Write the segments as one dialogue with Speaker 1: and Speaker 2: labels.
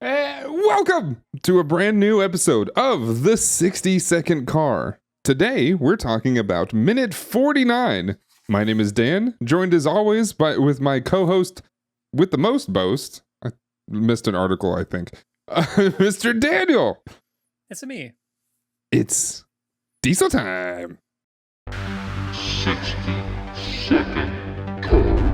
Speaker 1: Welcome to a brand new episode of the 60-Second Car. Today, we're talking about minute 49. My name is Dan, joined as always with my co-host with the most boast. I missed an article, I think. Mr. Daniel.
Speaker 2: It's me.
Speaker 1: It's diesel time.
Speaker 3: 60-Second Car.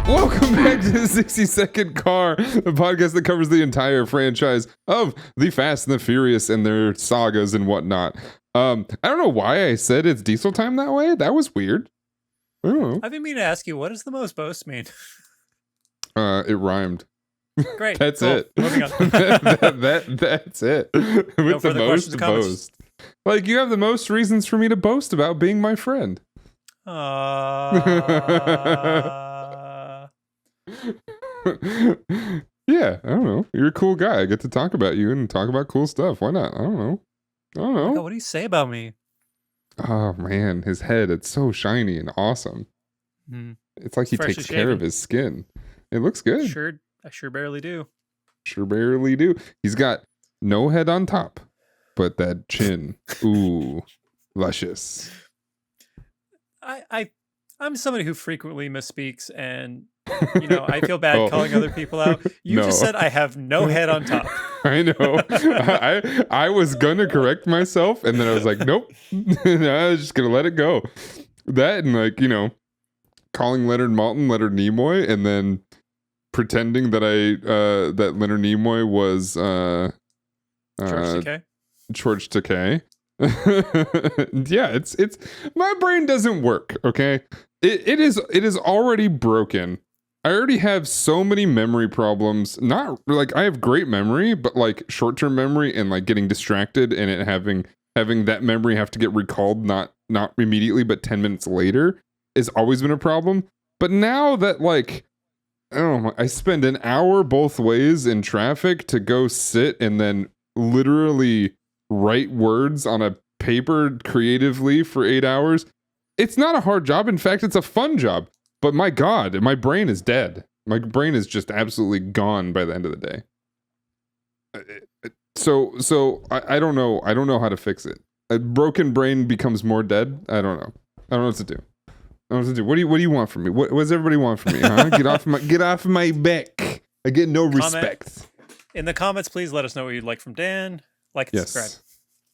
Speaker 1: Welcome back to the 60-Second Car, the podcast that covers the entire franchise of the Fast and the Furious and their sagas and whatnot. I don't know why I said it's diesel time that way. That was weird. I don't know.
Speaker 2: I've been meaning to ask you, what does the most boast mean?
Speaker 1: It rhymed.
Speaker 2: Great.
Speaker 1: That's
Speaker 2: cool.
Speaker 1: it.
Speaker 2: Moving on.
Speaker 1: That's it. With
Speaker 2: No
Speaker 1: the
Speaker 2: further questions
Speaker 1: most
Speaker 2: or comments?
Speaker 1: boast. Like, you have the most reasons for me to boast about being my friend. Yeah, I don't know. You're a cool guy. I get to talk about you and talk about cool stuff. Why not? I don't know.
Speaker 2: God, what do you say about me?
Speaker 1: Oh man, his head, it's so shiny and awesome. It's like he
Speaker 2: Freshly
Speaker 1: takes care of
Speaker 2: shaven.
Speaker 1: his skin. It looks good.
Speaker 2: I sure barely do.
Speaker 1: Sure barely do. He's got no head on top, but that chin. Ooh, luscious.
Speaker 2: I'm somebody who frequently misspeaks, and I feel bad calling other people out. You
Speaker 1: No.
Speaker 2: just said I have no head on top.
Speaker 1: I know. I was gonna correct myself, and then I was like, nope. I was just gonna let it go. That and calling Leonard Maltin Leonard Nimoy, and then pretending that that Leonard Nimoy was
Speaker 2: George Takei?
Speaker 1: George Takei. Yeah, it's my brain doesn't work. Okay, it is already broken. I already have so many memory problems. Not like I have great memory, but like short-term memory and like getting distracted and it having that memory have to get recalled not immediately but 10 minutes later has always been a problem. But now that I spend an hour both ways in traffic to go sit and then literally write words on a paper creatively for 8 hours. It's not a hard job. In fact, it's a fun job. But my God, my brain is dead. My brain is just absolutely gone by the end of the day. So I don't know. I don't know how to fix it. A broken brain becomes more dead. I don't know. I don't know what to do. What do you want from me? What does everybody want from me? Huh? Get off my back. I get no respect.
Speaker 2: In the comments, please let us know what you'd like from Dan. Like and
Speaker 1: Yes.
Speaker 2: subscribe.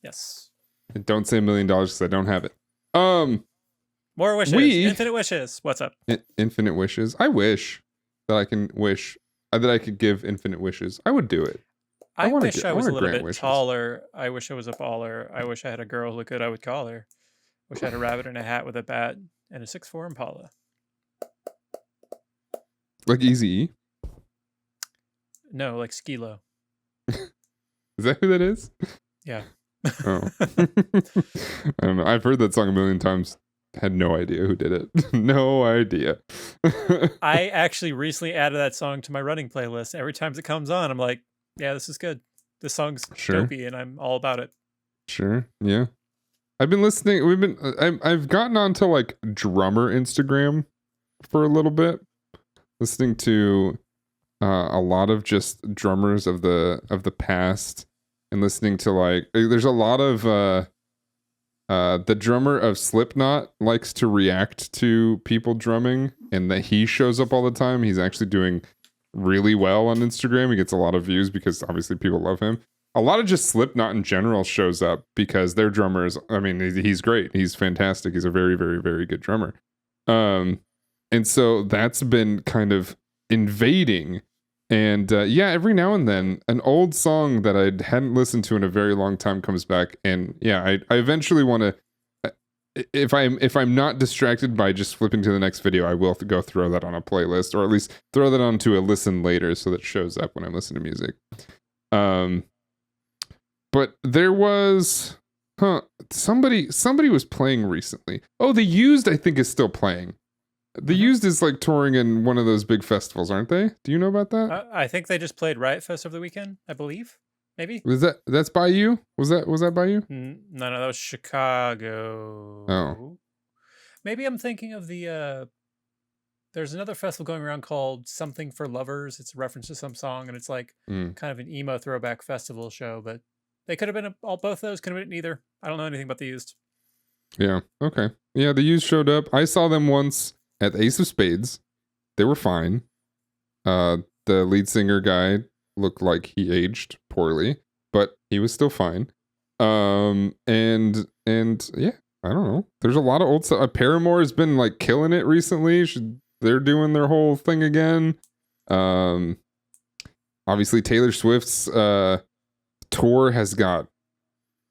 Speaker 2: Yes.
Speaker 1: And don't say $1 million because I don't have it.
Speaker 2: More wishes. Infinite wishes. What's up?
Speaker 1: Infinite wishes. I wish that I can wish that I could give infinite wishes. I would do it.
Speaker 2: I wish I was a
Speaker 1: wanna
Speaker 2: little
Speaker 1: grant
Speaker 2: bit
Speaker 1: wishes.
Speaker 2: taller. I wish I was a baller. I wish I had a girl who looked good. I would call her. Wish I had a rabbit in a hat with a bat and a 6'4" Impala.
Speaker 1: Like Eazy-E?
Speaker 2: No, like Skilo.
Speaker 1: Is that who that is?
Speaker 2: Yeah.
Speaker 1: Oh. I don't know. I've heard that song a million times. Had no idea who did it. No idea.
Speaker 2: I actually recently added that song to my running playlist. Every time it comes on, I'm like, yeah, this is good. This song's
Speaker 1: Sure.
Speaker 2: dopey, and I'm all about it.
Speaker 1: Sure. Yeah. I've been listening. I've gotten onto like drummer Instagram for a little bit, listening to a lot of just drummers of the past, and listening to there's a lot of the drummer of Slipknot likes to react to people drumming, and that he shows up all the time. He's actually doing really well on Instagram. He gets a lot of views because obviously people love him. A lot of just Slipknot in general shows up because their drummer is, I mean, he's great. He's fantastic. He's a very, very, very good drummer. And so that's been kind of invading. And every now and then an old song that I hadn't listened to in a very long time comes back. And I eventually want to, if I'm not distracted by just flipping to the next video, I will go throw that on a playlist, or at least throw that onto a listen later so that it shows up when I listen to music. But there was somebody was playing recently. Oh, The Used I think is still playing. The Used is like touring in one of those big festivals, aren't they? Do you know about that?
Speaker 2: I think they just played Riot Fest over the weekend, I believe. maybe.
Speaker 1: That's by you? Was that by you?
Speaker 2: No, that was Chicago.
Speaker 1: Oh.
Speaker 2: Maybe I'm thinking of the. There's another festival going around called Something for Lovers. It's a reference to some song, and it's like
Speaker 1: Mm.
Speaker 2: kind of an emo throwback festival show. But they could have been all both of those. Could have been either. I don't know anything about the Used.
Speaker 1: Yeah. Okay. Yeah, the Used showed up. I saw them once at the Ace of Spades. They were fine. The lead singer guy looked like he aged poorly, but he was still fine. And yeah, I don't know. There's a lot of old stuff. Paramore has been like killing it recently. They're doing their whole thing again. Obviously Taylor Swift's tour has got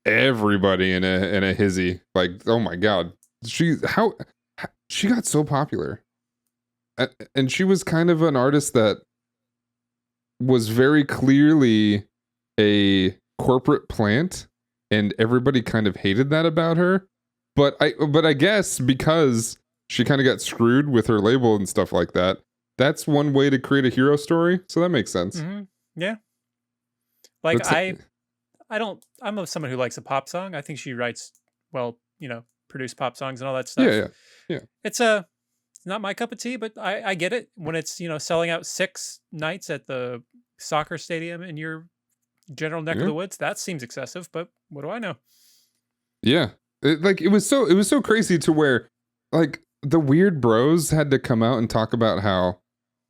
Speaker 1: everybody in a hizzy. Like, oh my god, she got so popular, and she was kind of an artist that was very clearly a corporate plant, and everybody kind of hated that about her. But I guess because she kind of got screwed with her label and stuff like that, that's one way to create a hero story. So that makes sense.
Speaker 2: Mm-hmm. Yeah. Like I'm someone who likes a pop song. I think she writes well, produce pop songs and all that stuff.
Speaker 1: Yeah.
Speaker 2: It's not my cup of tea, but I get it when it's selling out 6 nights at the soccer stadium in your general neck of the woods. That seems excessive, but what do I know?
Speaker 1: Yeah, it was so crazy to where like the Weird Bros had to come out and talk about how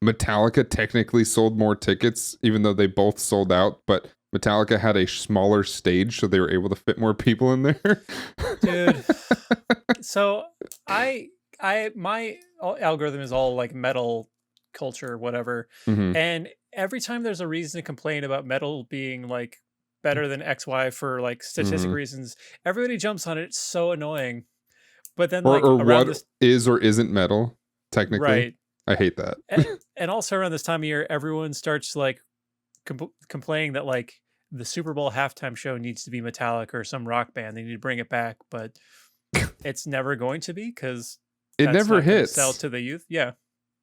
Speaker 1: Metallica technically sold more tickets, even though they both sold out, but Metallica had a smaller stage, so they were able to fit more people in there.
Speaker 2: Dude, so my algorithm is all like metal culture, whatever, and every time there's a reason to complain about metal being like better than XY for like statistic reasons, everybody jumps on it. It's so annoying. But then like
Speaker 1: or
Speaker 2: around
Speaker 1: what
Speaker 2: this
Speaker 1: is or isn't metal technically,
Speaker 2: right?
Speaker 1: I hate that.
Speaker 2: and also around this time of year, everyone starts like complaining that like the Super Bowl halftime show needs to be Metallica or some rock band. They need to bring it back, but it's never going to be because
Speaker 1: it never hits.
Speaker 2: Sell to the youth. Yeah.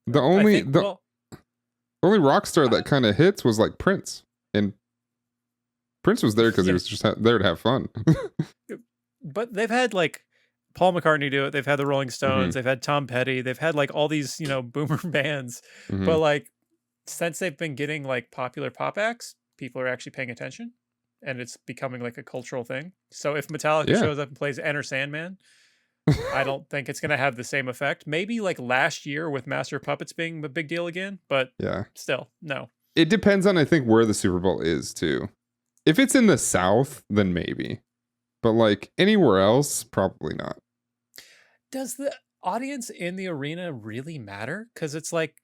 Speaker 1: The only rock star that kind of hits was like Prince, and Prince was there because he was just there to have fun.
Speaker 2: But they've had like Paul McCartney do it. They've had the Rolling Stones. They've had Tom Petty. They've had like all these boomer bands. But like since they've been getting like popular pop acts, people are actually paying attention, and it's becoming like a cultural thing. So if Metallica shows up and plays Enter Sandman, I don't think it's going to have the same effect. Maybe like last year with Master of Puppets being a big deal again, but still, no.
Speaker 1: It depends on, I think, where the Super Bowl is too. If it's in the South, then maybe. But like anywhere else, probably not.
Speaker 2: Does the audience in the arena really matter? Because it's like,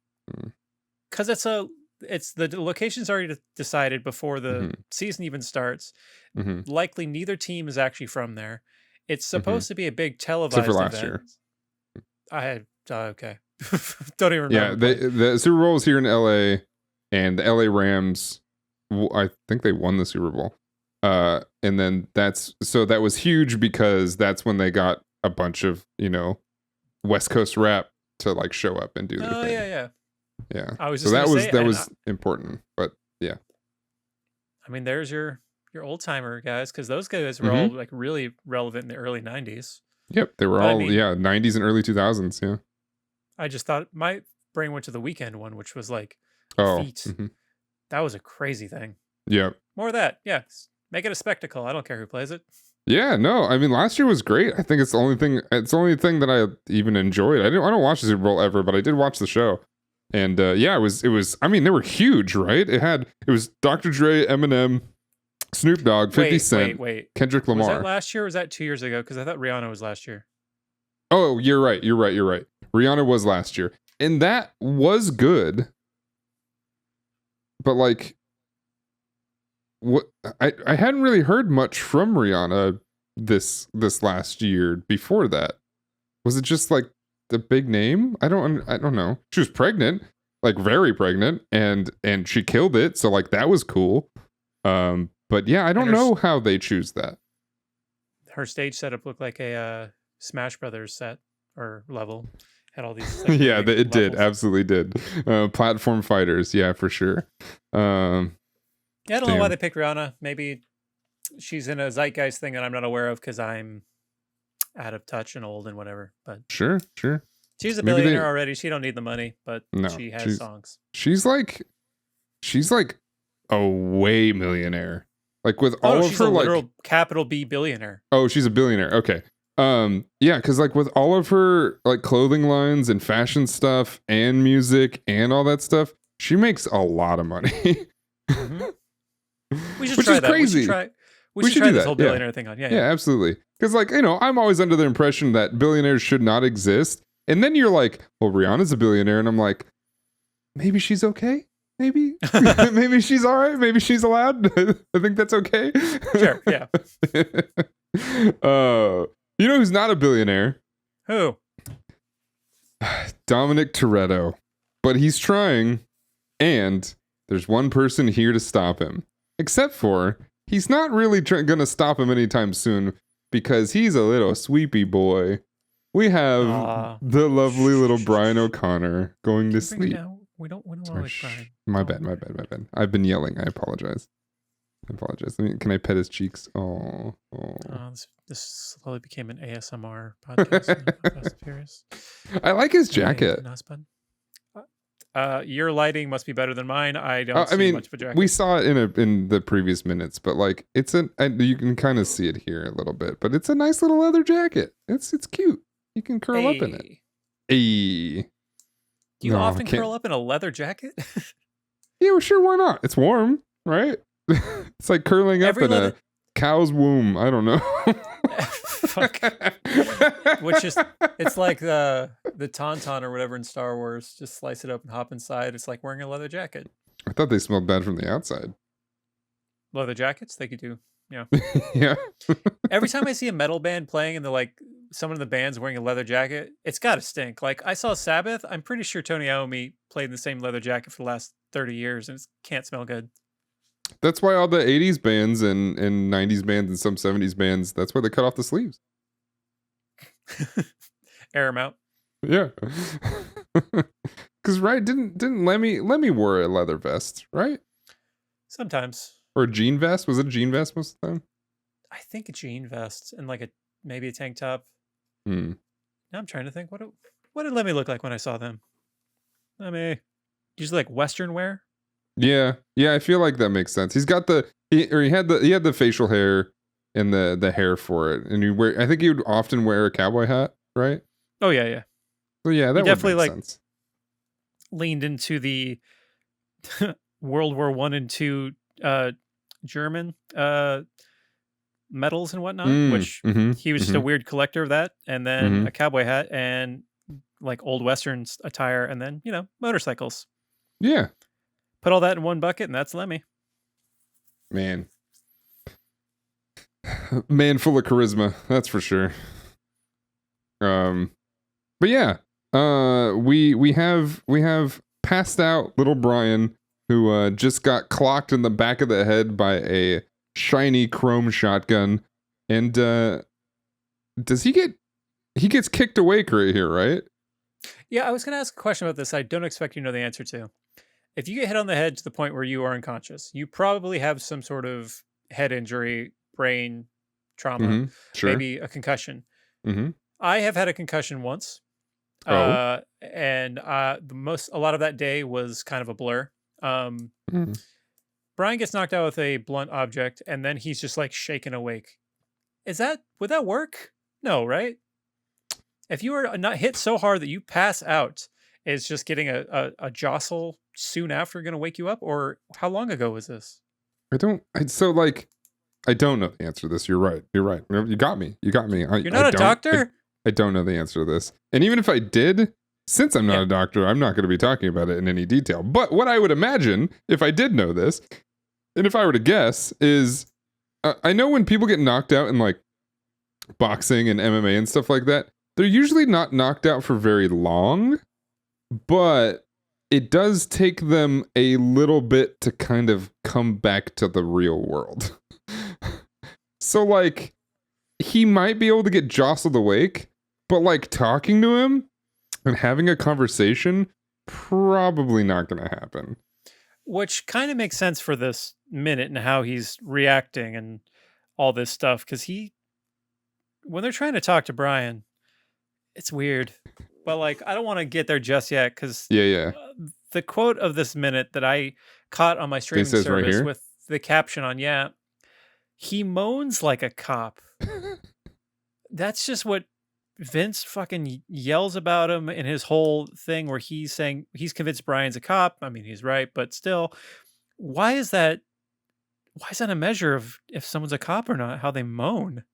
Speaker 2: because it's the location's already decided before the season even starts. Likely neither team is actually from there. It's supposed to be a big televised
Speaker 1: except for last
Speaker 2: event.
Speaker 1: year.
Speaker 2: I had okay. Don't even remember.
Speaker 1: Yeah, the Super Bowl is here in LA, and the LA Rams, I think they won the Super Bowl. And then that was huge because that's when they got a bunch of West Coast rap to like show up and do their thing. Yeah.
Speaker 2: I was
Speaker 1: so
Speaker 2: just
Speaker 1: that was important, but yeah.
Speaker 2: I mean, there's your old timer guys, because those guys were all like really relevant in the early 90s.
Speaker 1: Yep, they were all 90s and early 2000s. Yeah.
Speaker 2: I just thought my brain went to the Weekend one, which was like feet. That was a crazy thing.
Speaker 1: Yep.
Speaker 2: More of that. Yeah. Make it a spectacle. I don't care who plays it. Yeah,
Speaker 1: no, I mean last year was great. I think it's the only thing that I even enjoyed. I don't watch the Super Bowl ever, but I did watch the show. And it was I mean, they were huge, right? It was Dr. Dre, Eminem, Snoop Dogg, 50 Cent, Kendrick Lamar.
Speaker 2: Was that last year or was that 2 years ago? Because I thought Rihanna was last year.
Speaker 1: Oh, you're right. Rihanna was last year. And that was good. But like what I hadn't really heard much from Rihanna this last year before that. Was it just like the big name? I don't know. She was pregnant, like very pregnant, and she killed it. So like that was cool. But yeah, I don't know how they choose that.
Speaker 2: Her stage setup looked like a Smash Brothers set or level. Had all these.
Speaker 1: Like, yeah, it did. Absolutely did. Platform fighters. Yeah, for sure.
Speaker 2: Yeah, I don't know why
Speaker 1: Damn.
Speaker 2: they picked Rihanna. Maybe she's in a zeitgeist thing that I'm not aware of because I'm out of touch and old and whatever. But
Speaker 1: Sure.
Speaker 2: she's a
Speaker 1: Maybe
Speaker 2: billionaire already. She don't need the money, but
Speaker 1: no.
Speaker 2: she has songs.
Speaker 1: She's like a way millionaire. Like with all of
Speaker 2: she's
Speaker 1: her
Speaker 2: a
Speaker 1: like
Speaker 2: literal capital B billionaire.
Speaker 1: Oh, she's a billionaire. Okay. Yeah, because like with all of her like clothing lines and fashion stuff and music and all that stuff, she makes a lot of money.
Speaker 2: We should
Speaker 1: Which
Speaker 2: try
Speaker 1: is
Speaker 2: that.
Speaker 1: crazy.
Speaker 2: We should try this whole billionaire thing on.
Speaker 1: Yeah, absolutely. Because like, I'm always under the impression that billionaires should not exist. And then you're like, well, Rihanna's a billionaire, and I'm like, maybe she's okay. Maybe maybe she's all right. Maybe she's allowed. I think that's okay.
Speaker 2: Sure. Yeah.
Speaker 1: You know who's not a billionaire?
Speaker 2: Who?
Speaker 1: Dominic Toretto. But he's trying, and there's one person here to stop him. Except for, he's not really gonna stop him anytime soon because he's a little sweepy boy. We have the lovely little Brian O'Connor going to sleep.
Speaker 2: We don't want to like Brian.
Speaker 1: My bad. I've been yelling. I apologize. Can I pet his cheeks? Oh.
Speaker 2: This slowly became an ASMR podcast.
Speaker 1: I like his jacket.
Speaker 2: Your lighting must be better than mine. I don't see much of a jacket.
Speaker 1: We saw it in the previous minutes, but like you can kind of see it here a little bit. But it's a nice little leather jacket. It's cute. You can curl up in it. Hey.
Speaker 2: Do you often curl up in a leather jacket?
Speaker 1: Yeah, well, sure. Why not? It's warm, right? It's like curling up in a cow's womb. I don't know.
Speaker 2: Fuck. It's like the tauntaun or whatever in Star Wars. Just slice it up and hop inside. It's like wearing a leather jacket.
Speaker 1: I thought they smelled bad from the outside.
Speaker 2: Leather jackets, they could do. Yeah.
Speaker 1: Yeah.
Speaker 2: Every time I see a metal band playing and they're like someone in the band's wearing a leather jacket, it's got to stink. Like I saw Sabbath. I'm pretty sure Tony Iommi played in the same leather jacket for the last 30 years and it can't smell good.
Speaker 1: That's why all the 80s bands and 90s bands and some 70s bands, that's why they cut off the sleeves.
Speaker 2: Air them out.
Speaker 1: Yeah. Because right, didn't Lemmy wore a leather vest, right?
Speaker 2: Sometimes.
Speaker 1: Or a jean vest? Was it a jean vest most of the time?
Speaker 2: I think a jean vest and like maybe a tank top.
Speaker 1: Now
Speaker 2: I'm trying to think what did Lemmy look like when I saw them? Lemmy usually like Western wear.
Speaker 1: Yeah, I feel like that makes sense. He's got he had the facial hair and the hair for it, and I think he would often wear a cowboy hat, right?
Speaker 2: Oh yeah.
Speaker 1: So yeah, that
Speaker 2: definitely
Speaker 1: would make sense.
Speaker 2: Leaned into the World War I and II German medals and whatnot, which he was just a weird collector of that, and then a cowboy hat and like old Western attire, and then motorcycles.
Speaker 1: Yeah.
Speaker 2: Put all that in one bucket, and that's Lemmy.
Speaker 1: Man full of charisma, that's for sure. But yeah, we have passed out little Brian, who just got clocked in the back of the head by a shiny chrome shotgun, and does he gets kicked awake right here, right?
Speaker 2: Yeah, I was gonna ask a question about this. I don't expect you to know the answer to. If you get hit on the head to the point where you are unconscious, you probably have some sort of head injury, brain trauma,
Speaker 1: Sure.
Speaker 2: maybe a concussion. I have had a concussion once, and a lot of that day was kind of a blur. Brian gets knocked out with a blunt object, and then he's just like shaken awake. Would that work? No, right? If you are not hit so hard that you pass out, is just getting a jostle soon after going to wake you up, or how long ago was this?
Speaker 1: I don't know the answer to this. You're right. You got me.
Speaker 2: You're not a doctor?
Speaker 1: I don't know the answer to this. And even if I did, since I'm not a doctor, I'm not going to be talking about it in any detail. But what I would imagine, if I did know this, and if I were to guess, is I know when people get knocked out in like boxing and MMA and stuff like that, they're usually not knocked out for very long, but it does take them a little bit to kind of come back to the real world. So like, he might be able to get jostled awake, but like talking to him and having a conversation, probably not going to happen.
Speaker 2: Which kind of makes sense for this minute and how he's reacting and all this stuff. Because when they're trying to talk to Brian, it's weird. But like, I don't want to get there just yet because
Speaker 1: Yeah.
Speaker 2: the quote of this minute that I caught on my streaming
Speaker 1: says right
Speaker 2: service
Speaker 1: here?
Speaker 2: with the caption on, he moans like a cop. That's just what Vince fucking yells about him in his whole thing where he's saying he's convinced Brian's a cop. I mean, he's right, but still, why is that a measure of if someone's a cop or not, how they moan?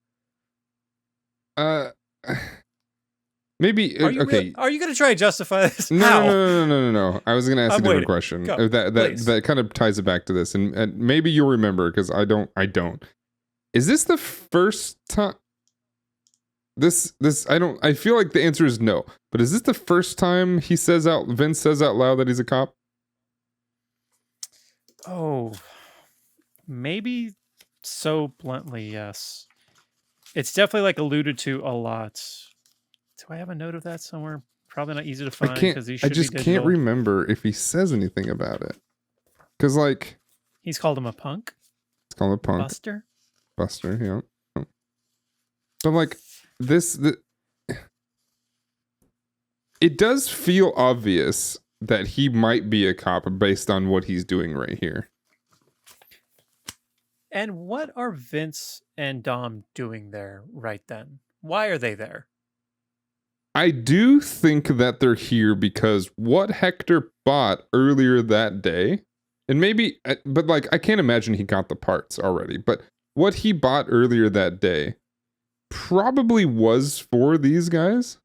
Speaker 1: Maybe okay.
Speaker 2: Are you going to try to justify this?
Speaker 1: No. I was going to ask
Speaker 2: I'm
Speaker 1: a different
Speaker 2: waiting.
Speaker 1: question.
Speaker 2: Go,
Speaker 1: That kind of ties it back to this, and maybe you'll remember because I don't. Is this the first time? This I don't. I feel like the answer is no. But is this the first time Vince says out loud that he's a cop?
Speaker 2: Oh, maybe so bluntly, yes. It's definitely like alluded to a lot. Do I have a note of that somewhere? Probably not easy to find because he should be digital.
Speaker 1: I just can't remember if he says anything about it. Because like
Speaker 2: he's called him a punk.
Speaker 1: It's called a punk. Buster, yeah. But like it does feel obvious that he might be a cop based on what he's doing right here.
Speaker 2: And what are Vince and Dom doing there right then? Why are they there?
Speaker 1: I do think that they're here because what Hector bought earlier that day, and maybe, but like, I can't imagine he got the parts already, but what he bought earlier that day probably was for these guys,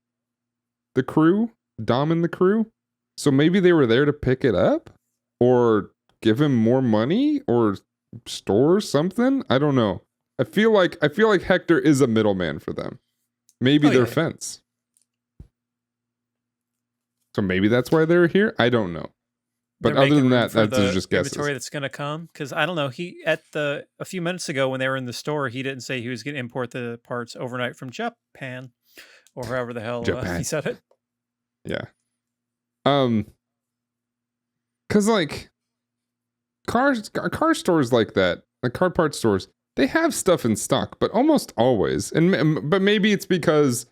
Speaker 1: the crew, Dom and the crew. So maybe they were there to pick it up or give him more money or store something. I don't know. I feel like Hector is a middleman for them. Maybe their fence. So maybe that's why they're here. I don't know. But other than that, that's just guesses.
Speaker 2: Inventory that's going to come, because I don't know. A few minutes ago when they were in the store, he didn't say he was going to import the parts overnight from Japan, or however the hell he said it.
Speaker 1: Yeah. Because like car stores like that, like car parts stores, they have stuff in stock, but almost always, but maybe it's because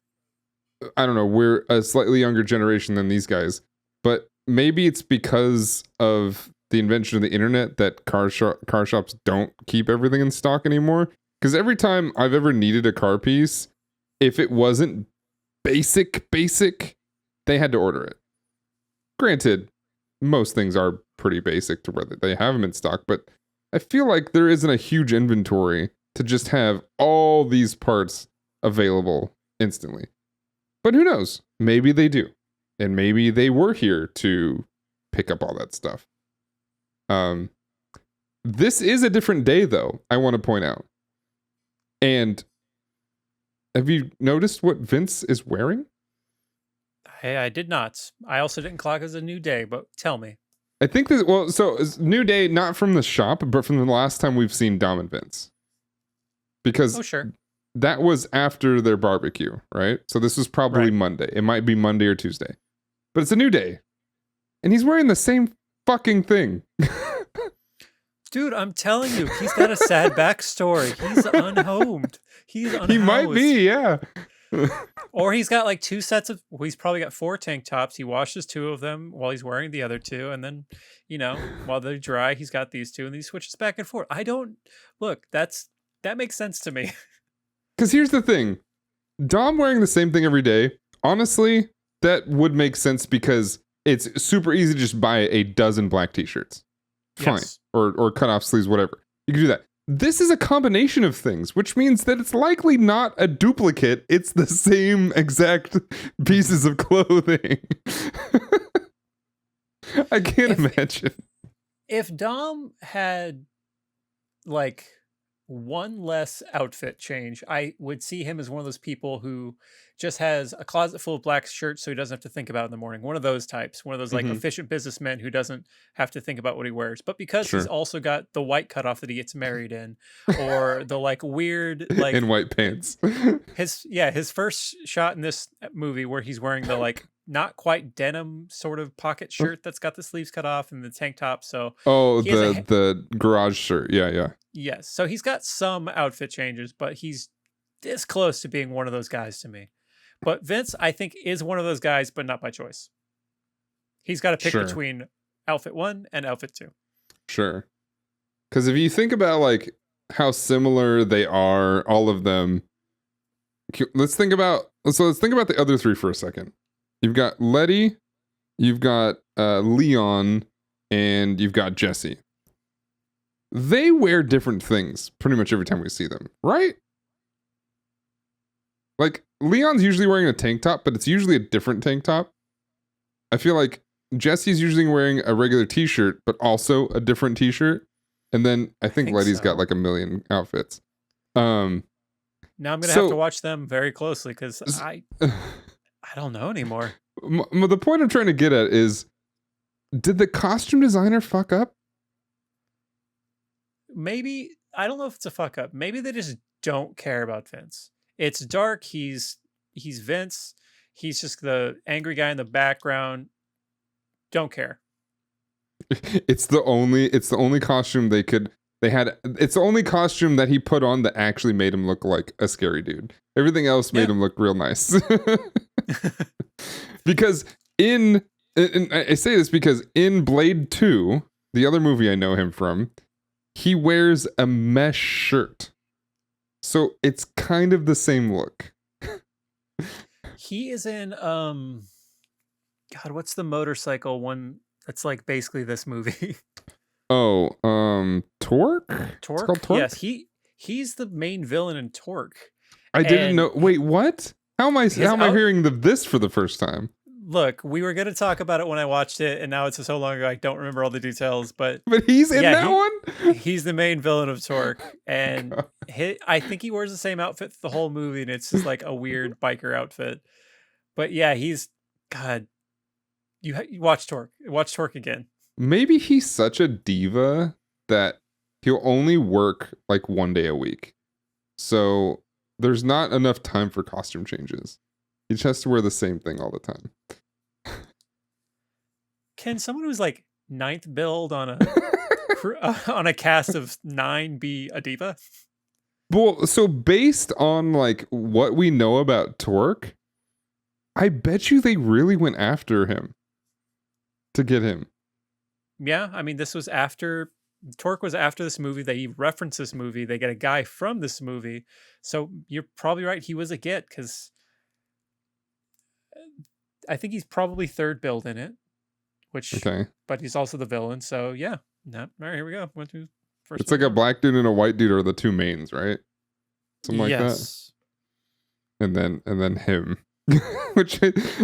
Speaker 1: I don't know, we're a slightly younger generation than these guys, but maybe it's because of the invention of the internet that car shops don't keep everything in stock anymore. Because every time I've ever needed a car piece, if it wasn't basic, they had to order it. Granted, most things are pretty basic to where they have them in stock, but I feel like there isn't a huge inventory to just have all these parts available instantly. But who knows? Maybe they do. And maybe they were here to pick up all that stuff. This is a different day, though, I want to point out. And have you noticed what Vince is wearing?
Speaker 2: Hey, I did not. I also didn't clock as a new day, but tell me.
Speaker 1: I think this, so new day, not from the shop, but from the last time we've seen Dom and Vince. Because
Speaker 2: sure.
Speaker 1: That was after their barbecue, right? So this was probably Monday. It might be Monday or Tuesday. But it's a new day. And he's wearing the same fucking thing.
Speaker 2: Dude, I'm telling you, he's got a sad backstory. He's unhomed. He's unhoused.
Speaker 1: He might be, yeah.
Speaker 2: Or he's got like he's probably got 4 tank tops. He washes 2 of them while he's wearing the other 2. And then, while they're dry, he's got these 2 and he switches back and forth. That makes sense to me.
Speaker 1: Because here's the thing. Dom wearing the same thing every day, honestly, that would make sense because it's super easy to just buy a dozen black t-shirts. Fine.
Speaker 2: Yes.
Speaker 1: Or cut off sleeves, whatever. You can do that. This is a combination of things, which means that it's likely not a duplicate. It's the same exact pieces of clothing. I can't imagine.
Speaker 2: If Dom had like one less outfit change, I would see him as one of those people who just has a closet full of black shirts so he doesn't have to think about it in the morning. One of those types, one of those like efficient businessmen who doesn't have to think about what he wears. But because he's also got the white cutoff that he gets married in, or the like weird like
Speaker 1: in white pants.
Speaker 2: his first shot in this movie where he's wearing the like not quite denim sort of pocket shirt that's got the sleeves cut off and the tank top. So
Speaker 1: Oh,
Speaker 2: he has
Speaker 1: the garage shirt. Yeah.
Speaker 2: yes. So he's got some outfit changes, but he's this close to being one of those guys to me. But Vince, I think, is one of those guys, but not by choice. He's got to pick
Speaker 1: Sure.
Speaker 2: between outfit 1 and outfit 2.
Speaker 1: Sure. Because if you think about like how similar they are, all of them. Let's think about the other three for a second. You've got Letty, you've got Leon, and you've got Jesse. They wear different things pretty much every time we see them, right? Like Leon's usually wearing a tank top, but it's usually a different tank top. I feel like Jesse's usually wearing a regular t-shirt, but also a different t-shirt. And then I think Letty's got like a million outfits.
Speaker 2: Now I'm gonna have to watch them very closely because I don't know anymore.
Speaker 1: The point I'm trying to get at is, did the costume designer fuck up?
Speaker 2: Maybe, I don't know if it's a fuck up. Maybe they just don't care about Vince. It's dark. He's Vince. He's just the angry guy in the background. Don't care.
Speaker 1: It's the only costume it's the only costume that he put on that actually made him look like a scary dude. Everything else made him look real nice. Because and I say this because in Blade 2, the other movie I know him from, he wears a mesh shirt. So it's kind of the same look.
Speaker 2: He is in God, what's the motorcycle one that's like basically this movie?
Speaker 1: Oh, Torque?
Speaker 2: Torque?
Speaker 1: It's called Torque?
Speaker 2: Yes, he's the main villain in Torque.
Speaker 1: I didn't know. Wait, what? How am I hearing this for the first time?
Speaker 2: Look, we were going to talk about it when I watched it, and now it's so long ago I don't remember all the details. But
Speaker 1: he's in that one.
Speaker 2: He's the main villain of Torque, and I think he wears the same outfit the whole movie, and it's just like a weird biker outfit. But yeah, he's God. You watch Torque. Watch Torque again.
Speaker 1: Maybe he's such a diva that he'll only work like 1 day a week, so there's not enough time for costume changes. He just has to wear the same thing all the time.
Speaker 2: Can someone who's like 9th build on a cast of 9 be a diva?
Speaker 1: Well, so based on like what we know about Torque, I bet you they really went after him to get him.
Speaker 2: Yeah, I mean, this was after Torque was after this movie. They reference this movie. They get a guy from this movie. So you're probably right. He was a get because I think he's probably 3rd build in it. But he's also the villain. So yeah, all right, here we go. Went through first.
Speaker 1: It's like a black dude and a white dude are the two mains, right? Something like that. And then him. Which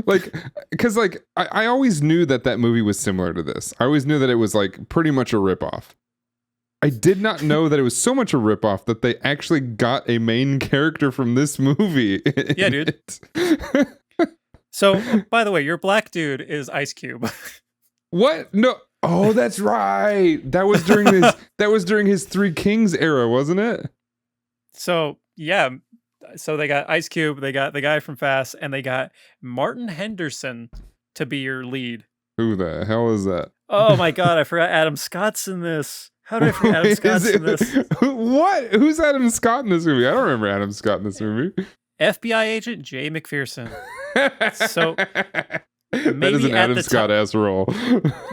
Speaker 1: like, because like I always knew that movie was similar to this. I always knew that it was like pretty much a ripoff. I did not know that it was so much a ripoff that they actually got a main character from this movie.
Speaker 2: Yeah, dude. So, by the way, your black dude is Ice Cube.
Speaker 1: What? No. Oh, that's right. That was during his Three Kings era, wasn't it?
Speaker 2: So, yeah. So they got Ice Cube, they got the guy from Fast, and they got Martin Henderson to be your lead.
Speaker 1: Who the hell is that?
Speaker 2: Oh my God, I forgot Adam Scott's in this. How did I forget Adam Scott's in this?
Speaker 1: What? Who's Adam Scott in this movie? I don't remember Adam Scott in this movie.
Speaker 2: FBI agent Jay McPherson. So
Speaker 1: that is an Adam Scott-ass role.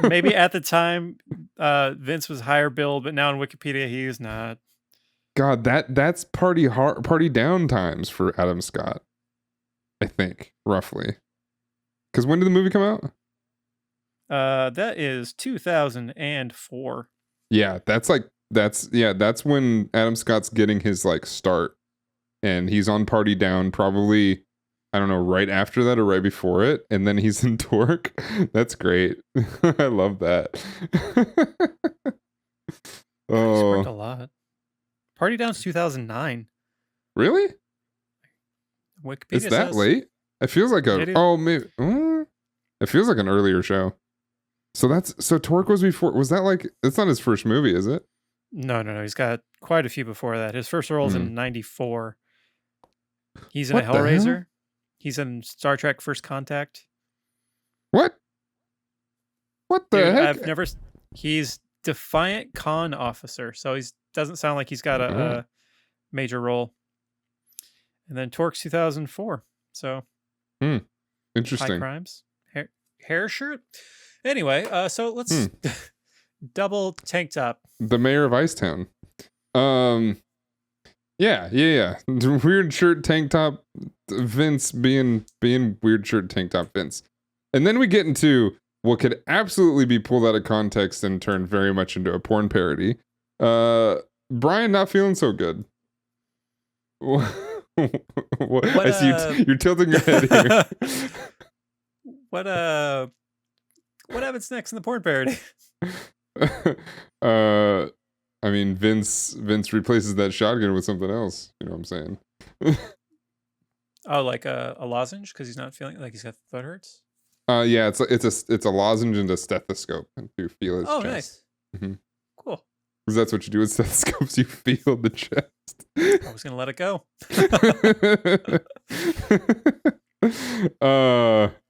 Speaker 2: Maybe at the time, Vince was higher billed, but now in Wikipedia he is not.
Speaker 1: God, that's party down times for Adam Scott, I think, roughly. Because when did the movie come out?
Speaker 2: That is 2004.
Speaker 1: Yeah, that's when Adam Scott's getting his like start, and he's on Party Down probably, I don't know, right after that or right before it, and then he's in Torque. That's great. I love that.
Speaker 2: Oh, worked a lot. Party Down's 2009.
Speaker 1: Really?
Speaker 2: Wikipedia
Speaker 1: It's that late? It feels like it feels like an earlier show. So Torque was before. Was that like? It's not his first movie, is it?
Speaker 2: No. He's got quite a few before that. His first role's in '94. He's in a Hellraiser. He's in Star Trek: First Contact.
Speaker 1: What? What the
Speaker 2: Dude,
Speaker 1: heck?
Speaker 2: He's Defiant Con Officer, so he doesn't sound like he's got a major role. And then Torx 2004. So high
Speaker 1: Interesting.
Speaker 2: crimes. Hair shirt. Anyway, so let's double tank top.
Speaker 1: The mayor of Icetown. Yeah. Weird shirt, tank top, Vince being weird shirt, tank top Vince. And then we get into what could absolutely be pulled out of context and turned very much into a porn parody. Brian not feeling so good. I see you're tilting your head here.
Speaker 2: What happens next in the porn parody?
Speaker 1: I mean, Vince replaces that shotgun with something else. You know what I'm saying?
Speaker 2: Oh, like a lozenge because he's not feeling like he's got foot hurts.
Speaker 1: Yeah, it's a lozenge and a stethoscope to feel his chest.
Speaker 2: Nice.
Speaker 1: Mm-hmm.
Speaker 2: Cool.
Speaker 1: Because that's what you do with stethoscopes. You feel the chest.
Speaker 2: I was gonna let it go.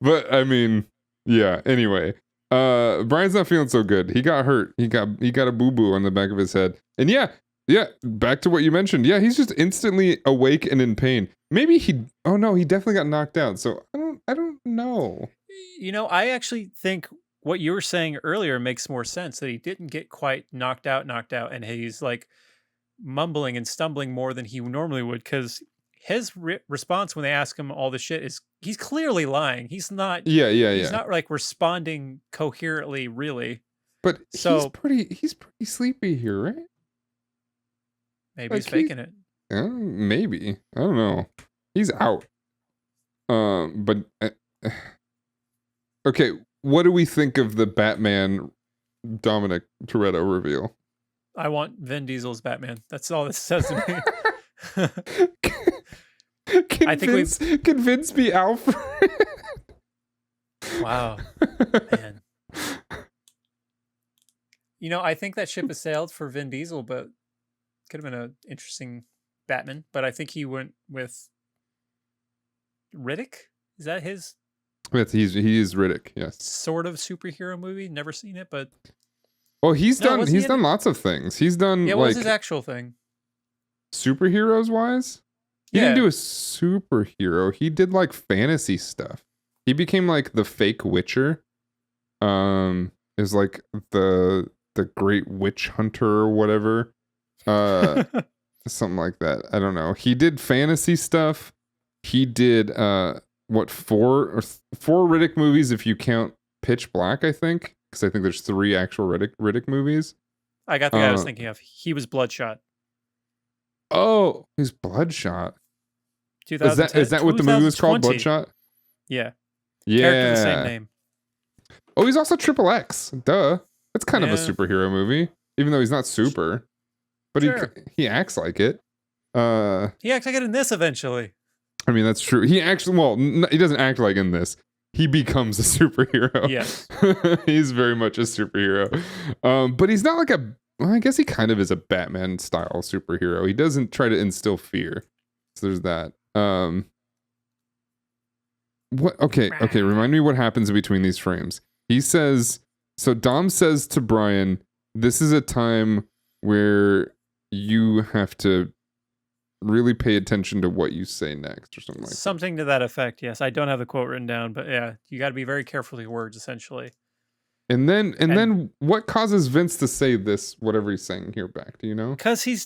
Speaker 1: But I mean, yeah. Anyway, Brian's not feeling so good. He got hurt. He got a boo-boo on the back of his head. And yeah. Back to what you mentioned. Yeah, he's just instantly awake and in pain. Maybe he definitely got knocked out. So I don't know.
Speaker 2: You know, I actually think what you were saying earlier makes more sense, that he didn't get quite knocked out, and he's like mumbling and stumbling more than he normally would, because his response when they ask him all this shit is he's clearly lying. He's not.
Speaker 1: Yeah.
Speaker 2: He's not like responding coherently, really.
Speaker 1: But he's pretty sleepy here, right?
Speaker 2: Maybe he's faking it.
Speaker 1: Maybe. I don't know. He's out. But okay, what do we think of the Batman Dominic Toretto reveal?
Speaker 2: I want Vin Diesel's Batman. That's all this says to me.
Speaker 1: Can Vince be Alfred?
Speaker 2: Wow. Man. You know, I think that ship has sailed for Vin Diesel, but could have been an interesting Batman. But I think he went with Riddick. Is that his?
Speaker 1: He is Riddick. Yes.
Speaker 2: Sort of superhero movie. Never seen it, but
Speaker 1: he's done lots of things. He's done
Speaker 2: what was his actual thing?
Speaker 1: Superheroes wise, he didn't do a superhero. He did like fantasy stuff. He became like the fake Witcher. Is like the Great Witch Hunter or whatever. Something like that. I don't know. He did fantasy stuff. He did four Riddick movies if you count Pitch Black, I think, because I think there's 3 actual Riddick movies.
Speaker 2: I got the guy I was thinking of. He was Bloodshot.
Speaker 1: Oh, he's Bloodshot.
Speaker 2: 2010,
Speaker 1: is that what the movie was called? Bloodshot?
Speaker 2: Yeah.
Speaker 1: Yeah.
Speaker 2: The same name.
Speaker 1: Oh, he's also Triple X. Duh. That's kind of a superhero movie, even though he's not super. But he acts like it.
Speaker 2: He acts like it in this eventually.
Speaker 1: I mean, that's true. He actually, he doesn't act like in this. He becomes a superhero.
Speaker 2: Yes.
Speaker 1: He's very much a superhero. But he's not like I guess he kind of is a Batman style superhero. He doesn't try to instill fear. So there's that. What? Okay. Remind me what happens between these frames. He says, so Dom says to Brian, this is a time where you have to really pay attention to what you say next or something like that.
Speaker 2: Something to that effect, yes. I don't have the quote written down, but yeah, you got to be very careful with your words, essentially.
Speaker 1: And then what causes Vince to say this, whatever he's saying here back? Do you know?
Speaker 2: Because he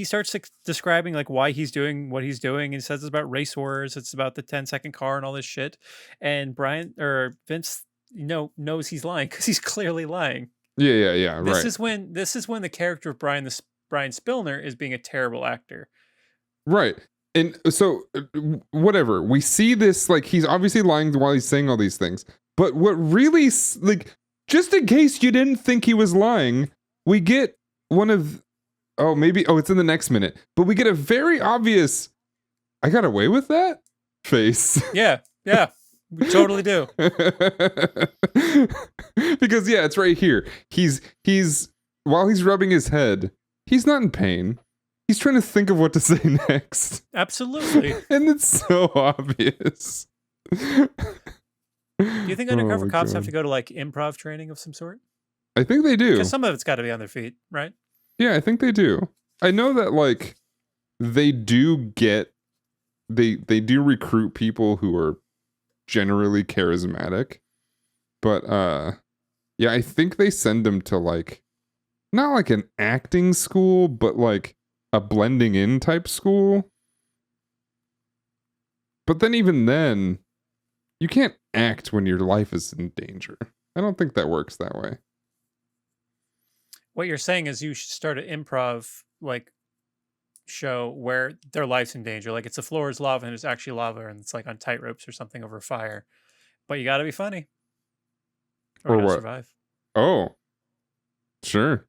Speaker 2: starts describing like why he's doing what he's doing, and he says it's about race wars, it's about the 10-second car and all this shit. And Vince, knows he's lying because he's clearly lying.
Speaker 1: Yeah. Right.
Speaker 2: This is when the character of Brian Spillner is being a terrible actor.
Speaker 1: Right. And so whatever, we see this, like, he's obviously lying while he's saying all these things. But what really, like, just in case you didn't think he was lying, we get it's in the next minute, but we get a very obvious, I got away with that face.
Speaker 2: Yeah. We totally do.
Speaker 1: Because it's right here. He's while he's rubbing his head, he's not in pain. He's trying to think of what to say next.
Speaker 2: Absolutely.
Speaker 1: And it's so obvious.
Speaker 2: Do you think undercover
Speaker 1: Oh,
Speaker 2: cops have
Speaker 1: God.
Speaker 2: to go to like improv training of some sort?
Speaker 1: I think they do.
Speaker 2: Because some of it's got to be on their feet, right?
Speaker 1: Yeah, I think they do. I know that like they do get they do recruit people who are generally charismatic, but yeah, I think they send them to like not like an acting school, but like a blending in type school. But then even then, you can't act when your life is in danger. I don't think that works that way.
Speaker 2: What you're saying is you should start an improv like show where their life's in danger. Like it's the floor is lava and it's actually lava and it's like on tight ropes or something over fire. But you got to be funny.
Speaker 1: Or
Speaker 2: you gotta
Speaker 1: what?
Speaker 2: survive.
Speaker 1: Oh, sure.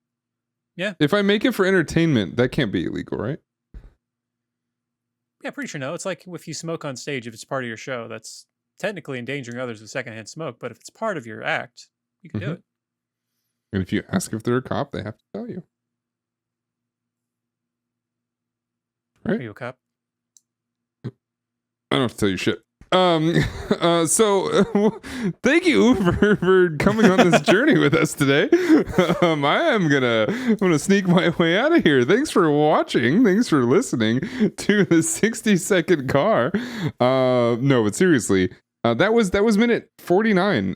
Speaker 2: Yeah.
Speaker 1: If I make it for entertainment, that can't be illegal, right?
Speaker 2: Yeah, pretty sure no. It's like if you smoke on stage, if it's part of your show, that's technically endangering others with secondhand smoke. But if it's part of your act, you can do it.
Speaker 1: And if you ask if they're a cop, they have to tell you. Right?
Speaker 2: Are you a cop?
Speaker 1: I don't have to tell you shit. So thank you for coming on this journey with us today. I'm gonna sneak my way out of here. Thanks for watching. Thanks for listening to the 60-second car. No, but seriously, that was minute 49.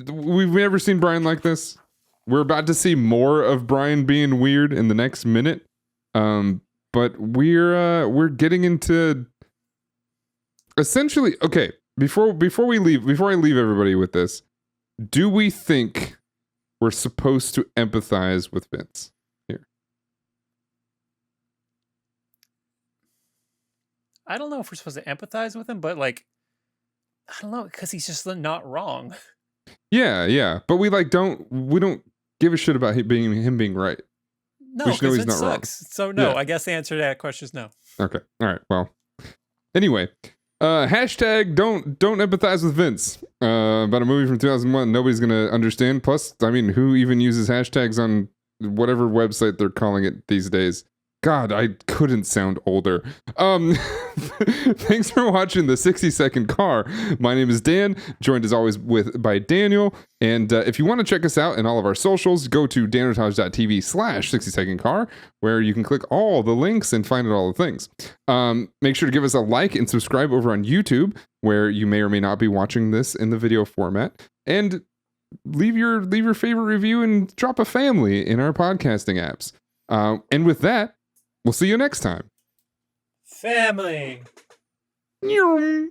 Speaker 1: We've never seen Brian like this. We're about to see more of Brian being weird in the next minute. But we're getting into essentially okay. Before I leave everybody with this, do we think we're supposed to empathize with Vince here?
Speaker 2: I don't know if we're supposed to empathize with him, but like, I don't know, because he's just not wrong.
Speaker 1: Yeah, but we don't give a shit about him being right.
Speaker 2: No,
Speaker 1: we should know
Speaker 2: because
Speaker 1: he's
Speaker 2: it
Speaker 1: not wrong.
Speaker 2: sucks. So no,
Speaker 1: Yeah.
Speaker 2: I guess the answer to that question is no.
Speaker 1: Okay, all right. Well, anyway, hashtag don't empathize with Vince. About a movie from 2001 nobody's gonna understand. Plus, I mean, who even uses hashtags on whatever website they're calling it these days? God, I couldn't sound older. Thanks for watching the 60-second car. My name is Dan, joined as always by Daniel. And if you want to check us out and all of our socials, go to danotage.tv/60secondcar, where you can click all the links and find out all the things. Make sure to give us a like and subscribe over on YouTube, where you may or may not be watching this in the video format. And leave your favorite review and drop a family in our podcasting apps. And with that, we'll see you next time.
Speaker 2: Family.
Speaker 1: Nyum.